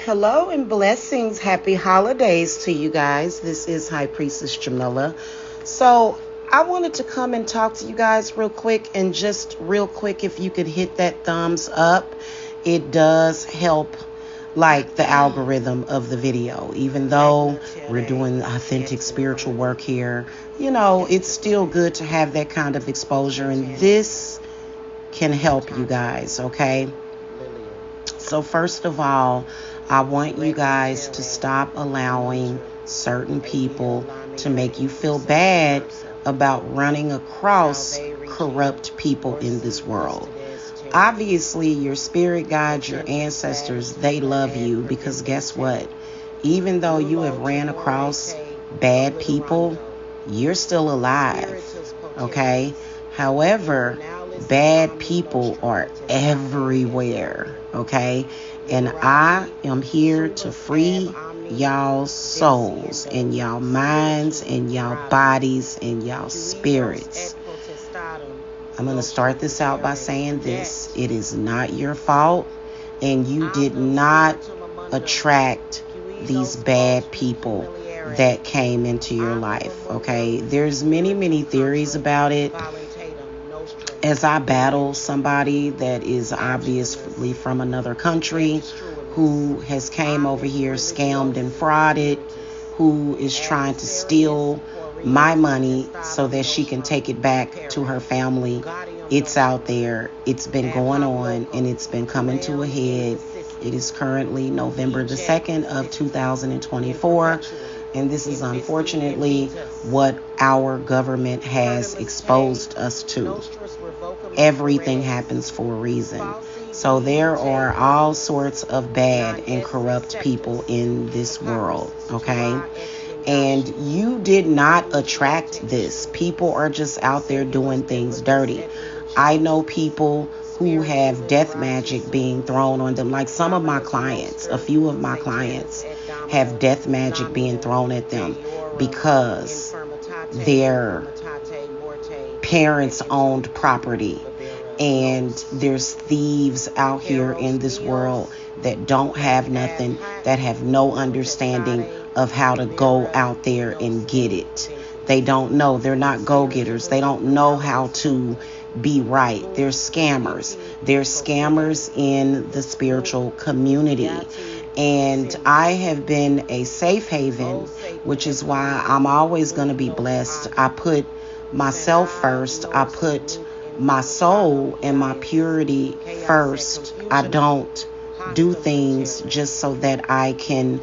Hello and blessings. Happy holidays to you guys. This is High Priestess Jamila. So I wanted to come and talk to you guys real quick, and just real quick, if you could hit that thumbs up, it does help like the algorithm of the video. Even though we're doing authentic spiritual work here, it's still good to have that kind of exposure, and this can help you guys, okay? So first of all, I want you guys to stop allowing certain people to make you feel bad about running across corrupt people in this world. Obviously, your spirit guides, your ancestors, they love you, because guess what? Even though you have ran across bad people, you're still alive, okay? However, bad people are everywhere, okay? And I am here to free y'all's souls and y'all minds and y'all bodies and y'all spirits. I'm going to start this out by saying this. It is not your fault, and you did not attract these bad people that came into your life, okay? There's many theories about it. As I battle somebody that is obviously from another country, who has came over here, scammed and frauded, who is trying to steal my money so that she can take it back to her family. It's out there. It's been going on, and it's been coming to a head. It is currently November the 2nd of 2024. And this is unfortunately what our government has exposed us to. Everything happens for a reason. So there are all sorts of bad and corrupt people in this world, okay? And you did not attract this. People are just out there doing things dirty. I know people who have death magic being thrown on them. Like some of my clients, a few of my clients have death magic being thrown at them because their parents owned property, and there's thieves out here in this world that don't have nothing, that have no understanding of how to go out there and get it. They don't know. They're not go-getters. They don't know how to be right. They're scammers. They're scammers in the spiritual community. And I have been a safe haven, which is why I'm always going to be blessed. I put myself first. I put my soul and my purity first. I don't do things just so that I can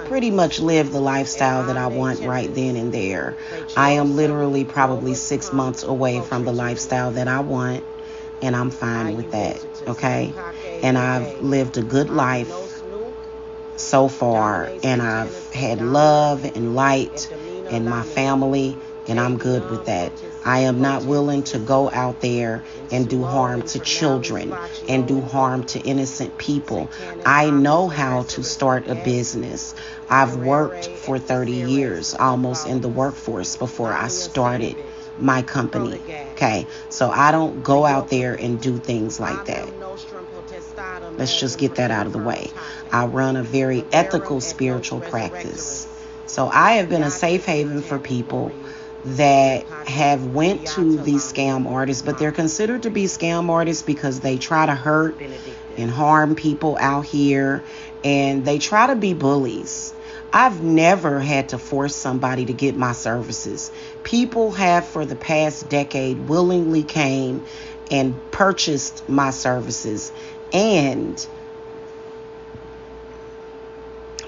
pretty much live the lifestyle that I want right then and there. I am literally probably 6 months away from the lifestyle that I want, and I'm fine with that, okay? And I've lived a good life so far, and I've had love and light in my family, and I'm good with that. I am not willing to go out there and do harm to children and do harm to innocent people. I know how to start a business. I've worked for 30 years almost in the workforce before I started my company. Okay, so I don't go out there and do things like that. Let's just get that out of the way. I run a very ethical spiritual practice. So I have been a safe haven for people that have went to these scam artists, but they're considered to be scam artists because they try to hurt and harm people out here, and they try to be bullies. I've never had to force somebody to get my services. People have for the past decade willingly came and purchased my services, and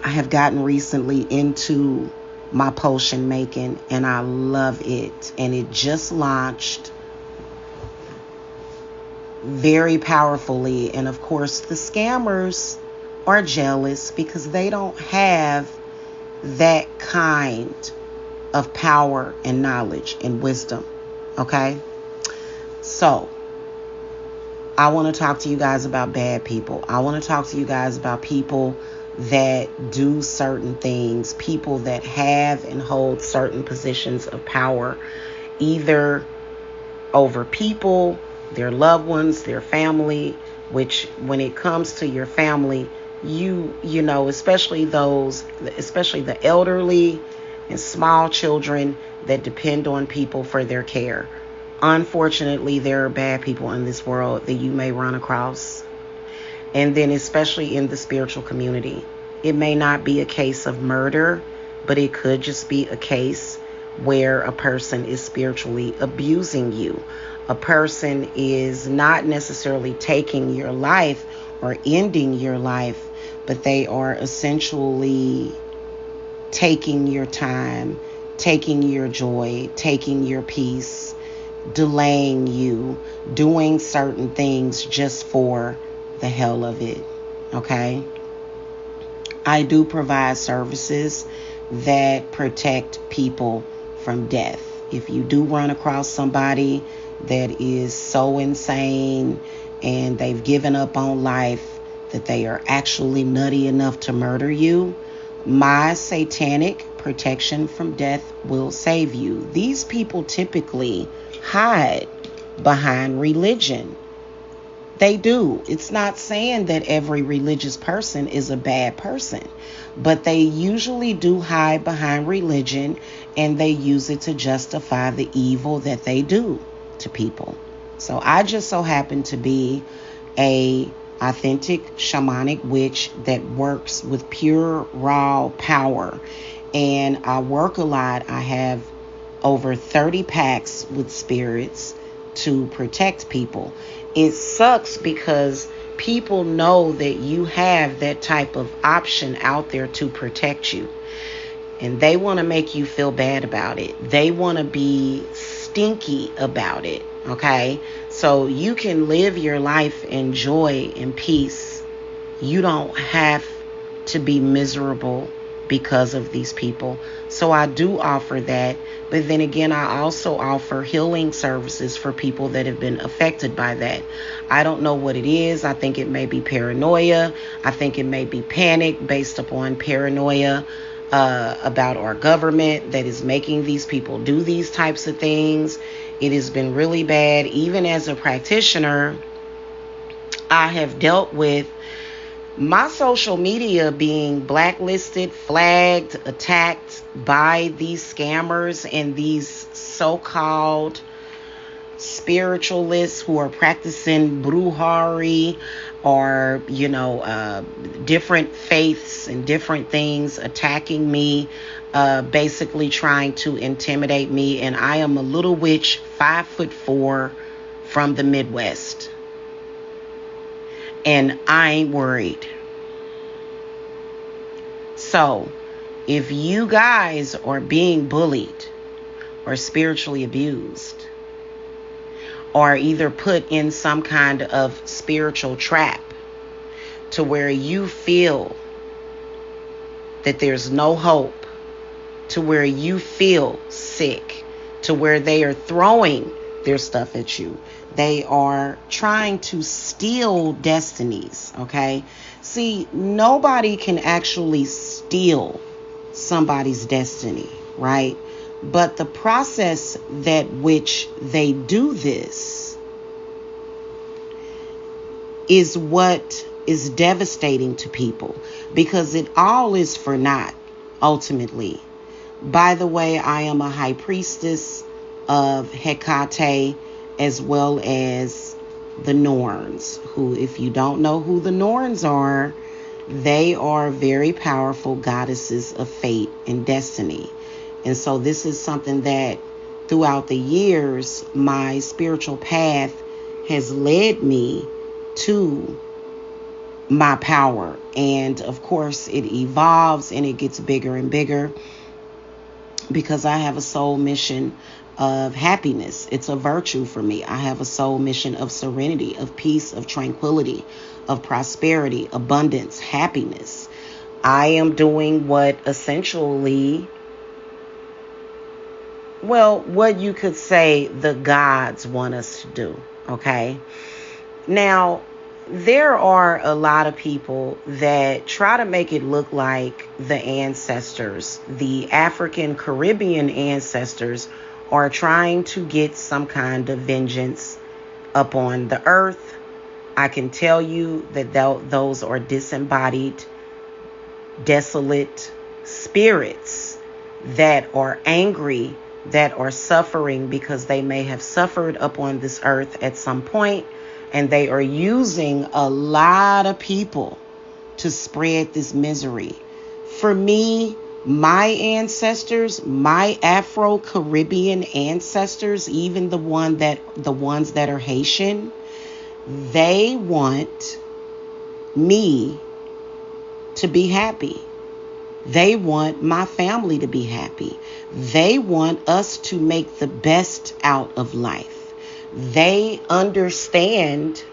I have gotten recently into my potion making, and I love it. And it just launched very powerfully. And of course, the scammers are jealous because they don't have that kind of power and knowledge and wisdom. Okay? So, I want to talk to you guys about bad people. I want to talk to you guys about people that do certain things, people that have and hold certain positions of power, either over people, their loved ones, their family, which when it comes to your family, you know, especially the elderly and small children that depend on people for their care. Unfortunately, there are bad people in this world that you may run across. And then especially in the spiritual community, it may not be a case of murder, but it could just be a case where a person is spiritually abusing you. A person is not necessarily taking your life or ending your life, but they are essentially taking your time, taking your joy, taking your peace, delaying you, doing certain things just for the hell of it. Okay? I do provide services that protect people from death. If you do run across somebody that is so insane and they've given up on life that they are actually nutty enough to murder you, my satanic protection from death will save you. These people typically hide behind religion. They do. It's not saying that every religious person is a bad person, but they usually do hide behind religion, and they use it to justify the evil that they do to people. So I just so happen to be a authentic shamanic witch that works with pure raw power, and I work a lot. I have over 30 pacts with spirits to protect people. It sucks because people know that you have that type of option out there to protect you, and they want to make you feel bad about it. They want to be stinky about it. Okay, so you can live your life in joy and peace. You don't have to be miserable because of these people. So I do offer that. But then again, I also offer healing services for people that have been affected by that. I don't know what it is. I think it may be paranoia. I think it may be panic based upon paranoia about our government that is making these people do these types of things. It has been really bad. Even as a practitioner, I have dealt with my social media being blacklisted, flagged, attacked by these scammers and these so-called spiritualists who are practicing brujery or, different faiths and different things, attacking me, basically trying to intimidate me. And I am a little witch, 5'4", from the Midwest. And I ain't worried. So, if you guys are being bullied or spiritually abused, or either put in some kind of spiritual trap to where you feel that there's no hope, to where you feel sick, to where they are throwing their stuff at you, they are trying to steal destinies, okay? See, nobody can actually steal somebody's destiny, right? But the process that which they do this is what is devastating to people, because it all is for naught, ultimately. By the way, I am a high priestess of Hecate, as well as the Norns, who, if you don't know who the Norns are, they are very powerful goddesses of fate and destiny. And so this is something that throughout the years, my spiritual path has led me to my power. And of course, it evolves and it gets bigger and bigger, because I have a soul mission of happiness. It's a virtue for me. I have a soul mission of serenity, of peace, of tranquility, of prosperity, abundance, happiness. I am doing what essentially, what you could say the gods want us to do, okay? Now, there are a lot of people that try to make it look like the ancestors, the African Caribbean ancestors, are trying to get some kind of vengeance upon the earth I can tell you that those are disembodied, desolate spirits that are angry, that are suffering because they may have suffered upon this earth at some point, and they are using a lot of people to spread this misery. For me, my ancestors, my Afro-Caribbean ancestors, even the ones that are Haitian, they want me to be happy. They want my family to be happy. They want us to make the best out of life. They understand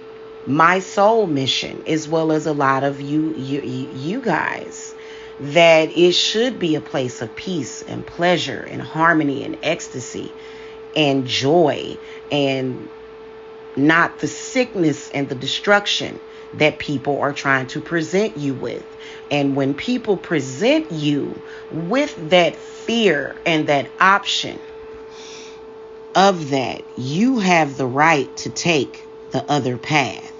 my soul mission, as well as a lot of you guys, that it should be a place of peace and pleasure and harmony and ecstasy and joy, and not the sickness and the destruction that people are trying to present you with. And when people present you with that fear and that option of that, you have the right to take the other path.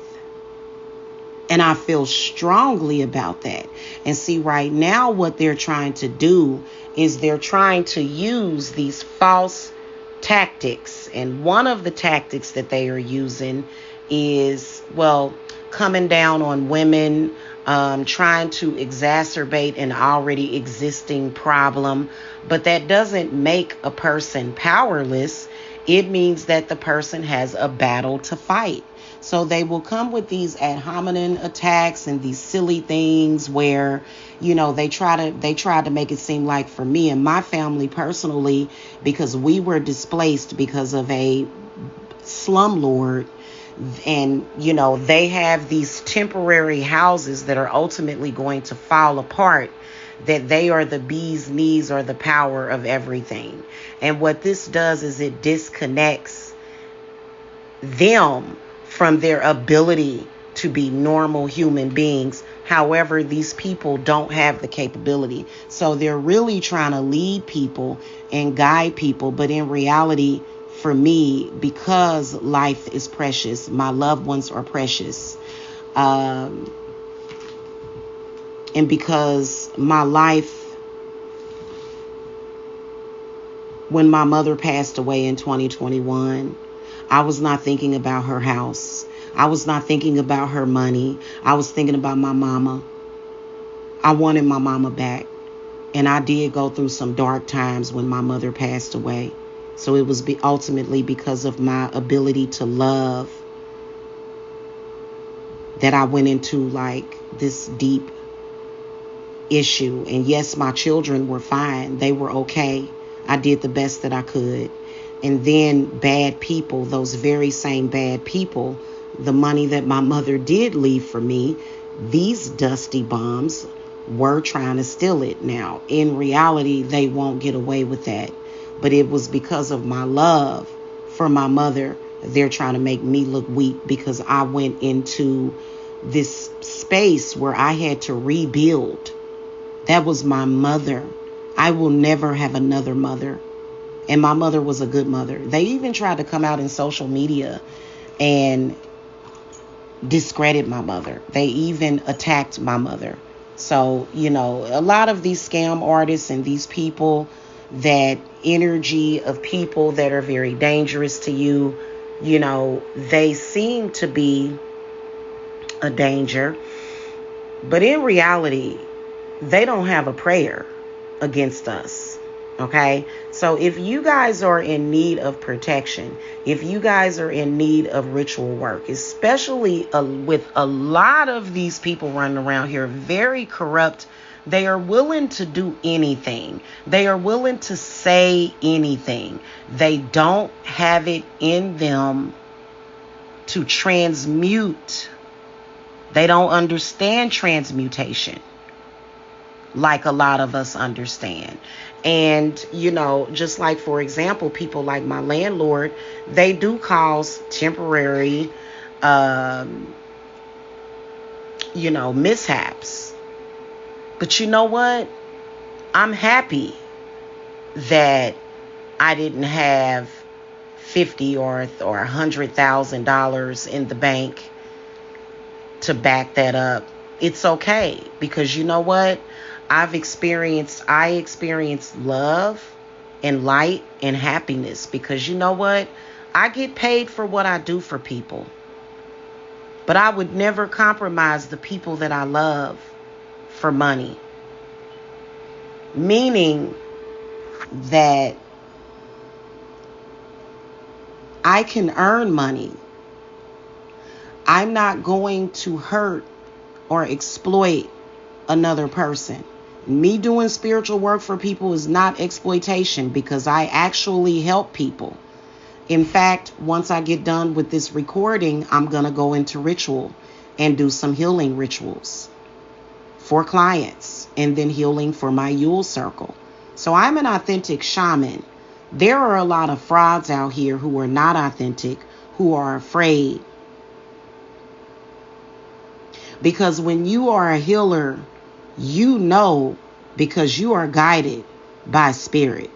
And I feel strongly about that. And see, right now, what they're trying to do is they're trying to use these false tactics. And one of the tactics that they are using is, well, coming down on women, trying to exacerbate an already existing problem. But that doesn't make a person powerless. It means that the person has a battle to fight. So they will come with these ad hominem attacks and these silly things where, they try to make it seem like, for me and my family personally, because we were displaced because of a slumlord, and they have these temporary houses that are ultimately going to fall apart, that they are the bee's knees or the power of everything. And what this does is it disconnects them from their ability to be normal human beings. However, these people don't have the capability. So they're really trying to lead people and guide people. But in reality, for me, because life is precious, my loved ones are precious, and because my life, when my mother passed away in 2021, I was not thinking about her house. I was not thinking about her money. I was thinking about my mama. I wanted my mama back. And I did go through some dark times when my mother passed away. So it was ultimately because of my ability to love that I went into like this deep issue. And yes, my children were fine. They were okay. I did the best that I could. And then bad people, those very same bad people, the money that my mother did leave for me, these dusty bombs were trying to steal it. Now, in reality, they won't get away with that. But it was because of my love for my mother. They're trying to make me look weak because I went into this space where I had to rebuild. That was my mother. I will never have another mother. And my mother was a good mother. They even tried to come out in social media and discredit my mother. They even attacked my mother. So, a lot of these scam artists and these people, that energy of people that are very dangerous to you, they seem to be a danger. But in reality, they don't have a prayer against us. Okay, so if you guys are in need of protection, if you guys are in need of ritual work, especially with a lot of these people running around here, very corrupt, they are willing to do anything. They are willing to say anything. They don't have it in them to transmute. They don't understand transmutation like a lot of us understand. And, just like, for example, people like my landlord, they do cause temporary, mishaps. But you know what? I'm happy that I didn't have $50,000 or $100,000 in the bank to back that up. It's okay, because you know what? I experience love and light and happiness, because you know what? I get paid for what I do for people. But I would never compromise the people that I love for money. Meaning that I can earn money. I'm not going to hurt or exploit another person. Me doing spiritual work for people is not exploitation, because I actually help people. In fact, once I get done with this recording, I'm going to go into ritual and do some healing rituals for clients, and then healing for my Yule circle. So I'm an authentic shaman. There are a lot of frauds out here who are not authentic, who are afraid. Because when you are a healer, you know, because you are guided by spirit.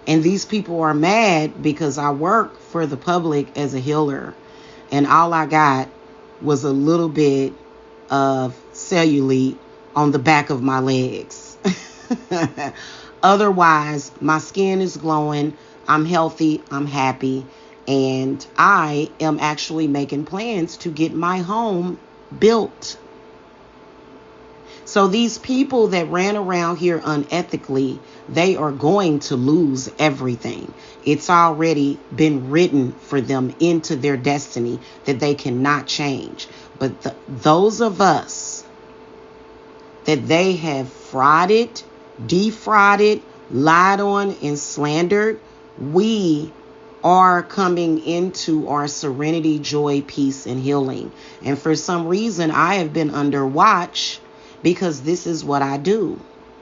And these people are mad because I work for the public as a healer, and all I got was a little bit of cellulite on the back of my legs. Otherwise, my skin is glowing, I'm healthy, I'm happy, and I am actually making plans to get my home built. So these people that ran around here unethically, they are going to lose everything. It's already been written for them into their destiny that they cannot change. But those of us that they have frauded, defrauded, lied on, and slandered, we are coming into our serenity, joy, peace, and healing. And for some reason, I have been under watch, because this is what I do.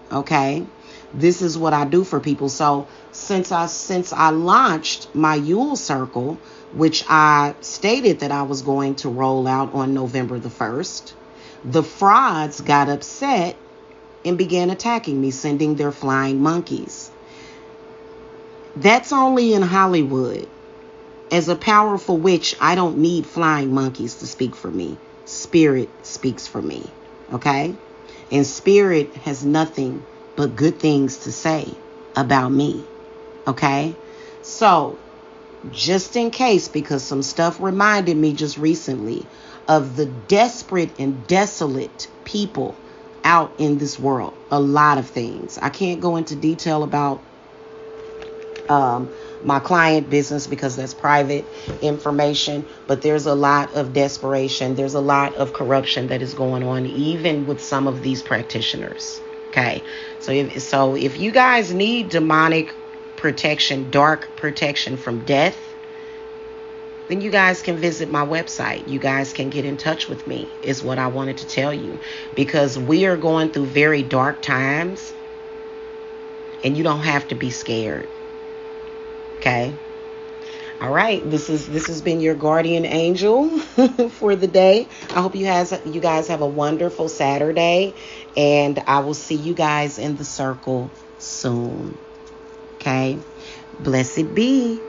Okay? This is what I do for people. So since I launched my Yule Circle, which I stated that I was going to roll out on November the 1st, the frauds got upset and began attacking me, sending their flying monkeys. That's only in Hollywood. As a powerful witch, I don't need flying monkeys to speak for me. Spirit speaks for me. Okay? And spirit has nothing but good things to say about me. Okay? So, just in case, because some stuff reminded me just recently of the desperate and desolate people out in this world. A lot of things. I can't go into detail about my client business, because that's private information, but there's a lot of desperation. There's a lot of corruption that is going on, even with some of these practitioners. Okay. So if you guys need demonic protection, dark protection from death, then you guys can visit my website. You guys can get in touch with me, is what I wanted to tell you, because we are going through very dark times, and you don't have to be scared. Okay. All right. This has been your guardian angel for the day. I hope you guys have a wonderful Saturday, and I will see you guys in the circle soon. Okay. Blessed be.